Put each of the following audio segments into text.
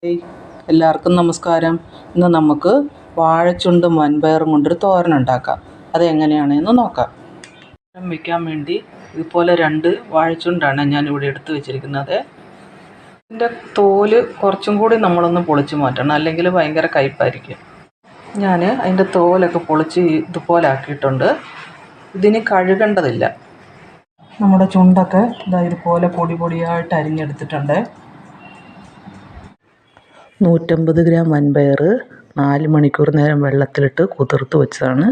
Hey, എല്ലാവർക്കും നമസ്കാരം. ഇന്ന് നമുക്ക് വാഴച്ചുണ്ടും വൻപയറും കൊണ്ടൊരു തോരൻ ഉണ്ടാക്കാം. അതെങ്ങനെയാണെന്ന് നോക്കാം. തോരൻ വയ്ക്കാൻ വേണ്ടി ഇതുപോലെ 2 വാഴച്ചുണ്ടാണ് ഞാനിവിടെ എടുത്ത് വെച്ചിരിക്കുന്നത്. ഇതിൻ്റെ തോല് കുറച്ചും കൂടി നമ്മളൊന്ന് പൊളിച്ച് മാറ്റണം, അല്ലെങ്കിൽ ഭയങ്കര കയ്പ്പായിരിക്കും. ഞാൻ അതിൻ്റെ തോലൊക്കെ പൊളിച്ച് ഇതുപോലെ ആക്കിയിട്ടുണ്ട്. ഇതിന് കഴുകേണ്ടതില്ല. നമ്മുടെ ചുണ്ടൊക്കെ ഇതുപോലെ പൊടി പൊടിയായിട്ട് അരിഞ്ഞെടുത്തിട്ടുണ്ട്. 150 ഗ്രാം വൻപയർ 4 മണിക്കൂർ നേരം വെള്ളത്തിലിട്ട് കുതിർത്ത് വെച്ചതാണ്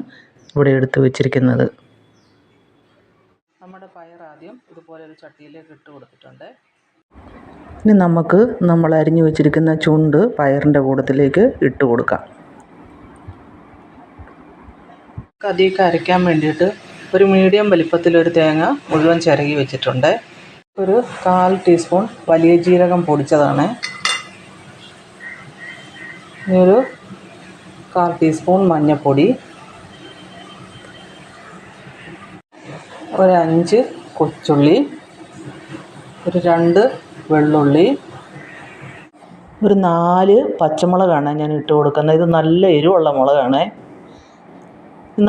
ഇവിടെ എടുത്ത് വെച്ചിരിക്കുന്നത്. നമ്മുടെ പയർ ആദ്യം ഇതുപോലെ ഒരു ചട്ടിയിലേക്ക് ഇട്ട് കൊടുത്തിട്ടുണ്ട്. ഇനി നമുക്ക് നമ്മൾ അരിഞ്ഞു വെച്ചിരിക്കുന്ന ചുണ്ട് പയറിൻ്റെ കൂട്ടത്തിലേക്ക് ഇട്ട് കൊടുക്കാം. അതിലേക്ക് അരയ്ക്കാൻ വേണ്ടിയിട്ട് ഒരു മീഡിയം വലിപ്പത്തിലൊരു തേങ്ങ മുഴുവൻ ചിരകി വെച്ചിട്ടുണ്ട്. ഒരു 1/4 ടീസ്പൂൺ വലിയ ജീരകം പൊടിച്ചതാണ്. ഒരു 1/4 ടീസ്പൂൺ മഞ്ഞൾപ്പൊടി, ഒരു 5 കൊച്ചുള്ളി, ഒരു 2 വെള്ളുള്ളി, ഒരു 4 പച്ചമുളകാണ് ഞാൻ ഇട്ട് കൊടുക്കുന്നത്. ഇത് നല്ല എരിവുള്ള മുളകാണ്.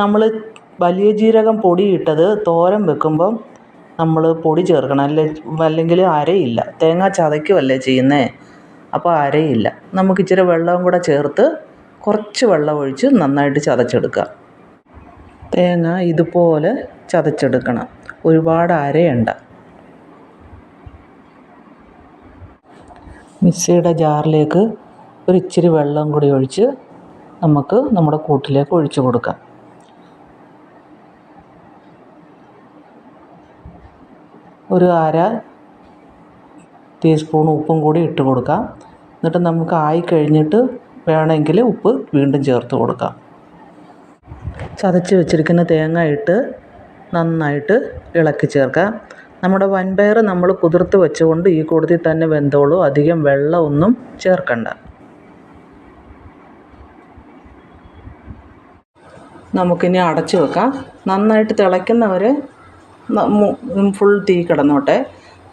നമ്മൾ വലിയ ജീരകം പൊടി ഇട്ടത് തോരൻ വെക്കുമ്പം നമ്മൾ പൊടി ചേർക്കണം, അല്ലെങ്കിൽ അരയില്ല. തേങ്ങ ചതയ്ക്കുമല്ലേ ചെയ്യുന്നത്, അപ്പോൾ അരയില്ല. നമുക്ക് ഇച്ചിരി വെള്ളവും കൂടെ ചേർത്ത് കുറച്ച് വെള്ളം ഒഴിച്ച് നന്നായിട്ട് ചതച്ചെടുക്കാം. തേങ്ങ ഇതുപോലെ ചതച്ചെടുക്കണം, ഒരുപാട് അരയണ്ട. മിക്സിയുടെ ജാറിലേക്ക് ഒരു ഇച്ചിരി വെള്ളം കൂടി ഒഴിച്ച് നമുക്ക് നമ്മുടെ കൂട്ടിലേക്ക് ഒഴിച്ച് കൊടുക്കാം. ഒരു 1/2 ടീസ്പൂൺ ഉപ്പും കൂടി ഇട്ട് കൊടുക്കാം. എന്നിട്ട് നമുക്ക് ആയിക്കഴിഞ്ഞിട്ട് വേണമെങ്കിൽ ഉപ്പ് വീണ്ടും ചേർത്ത് കൊടുക്കാം. ചതച്ച് വെച്ചിരിക്കുന്ന തേങ്ങ ഇട്ട് നന്നായിട്ട് ഇളക്കി ചേർക്കാം. നമ്മുടെ വൻപയർ നമ്മൾ കുതിർത്ത് വെച്ചുകൊണ്ട് ഈ കൂട്ടത്തിൽ തന്നെ വെന്തോളൂ, അധികം വെള്ളമൊന്നും ചേർക്കണ്ട. നമുക്കിനി അടച്ച് വെക്കാം. നന്നായിട്ട് തിളയ്ക്കുന്നവരെ ഫുൾ തീ കിടന്നോട്ടെ.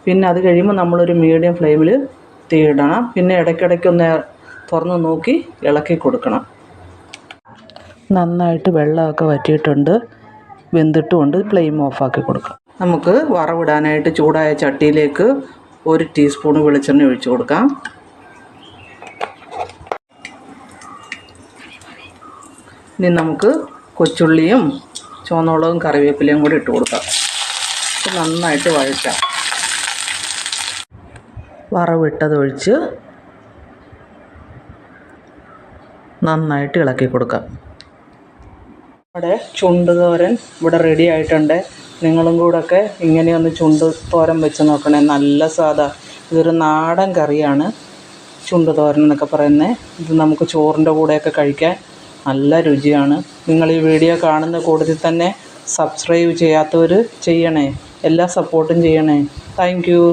പിന്നെ അത് കഴിയുമ്പോൾ നമ്മളൊരു മീഡിയം ഫ്ലെയിമിൽ തീ ഇടണം. പിന്നെ ഇടയ്ക്കിടയ്ക്കൊന്ന് തുറന്ന് നോക്കി ഇളക്കി കൊടുക്കണം. നന്നായിട്ട് വെള്ളമൊക്കെ വറ്റിയിട്ടുണ്ട്, വെന്തിട്ടുമുണ്ട്. ഫ്ലെയിം ഓഫാക്കി കൊടുക്കാം. നമുക്ക് വറവിടാനായിട്ട് ചൂടായ ചട്ടിയിലേക്ക് 1 ടീസ്പൂൺ വെളിച്ചെണ്ണ ഒഴിച്ച് കൊടുക്കാം. ഇനി നമുക്ക് കൊച്ചുള്ളിയും ചുവന്നമുളകും കറിവേപ്പിലയും കൂടി ഇട്ട് കൊടുക്കാം. നന്നായിട്ട് വഴറ്റാം. വറവിട്ടതൊഴിച്ച് നന്നായിട്ട് ഇളക്കി കൊടുക്കാം. നമ്മുടെ ചുണ്ട് തോരൻ ഇവിടെ റെഡി ആയിട്ടുണ്ട്. നിങ്ങളും കൂടെയൊക്കെ ഇങ്ങനെയൊന്ന് ചുണ്ട് തോരൻ വെച്ച് നോക്കണേ, നല്ല സാധാ. ഇതൊരു നാടൻ കറിയാണ് ചുണ്ട് തോരൻ എന്നൊക്കെ പറയുന്നത്. ഇത് നമുക്ക് ചോറിൻ്റെ കൂടെയൊക്കെ കഴിക്കാൻ നല്ല രുചിയാണ്. നിങ്ങൾ ഈ വീഡിയോ കാണുന്ന കൂട്ടത്തിൽ തന്നെ സബ്സ്ക്രൈബ് ചെയ്യാത്തവർ ചെയ്യണേ, എല്ലാ സപ്പോർട്ടും ചെയ്യണേ. Thank you.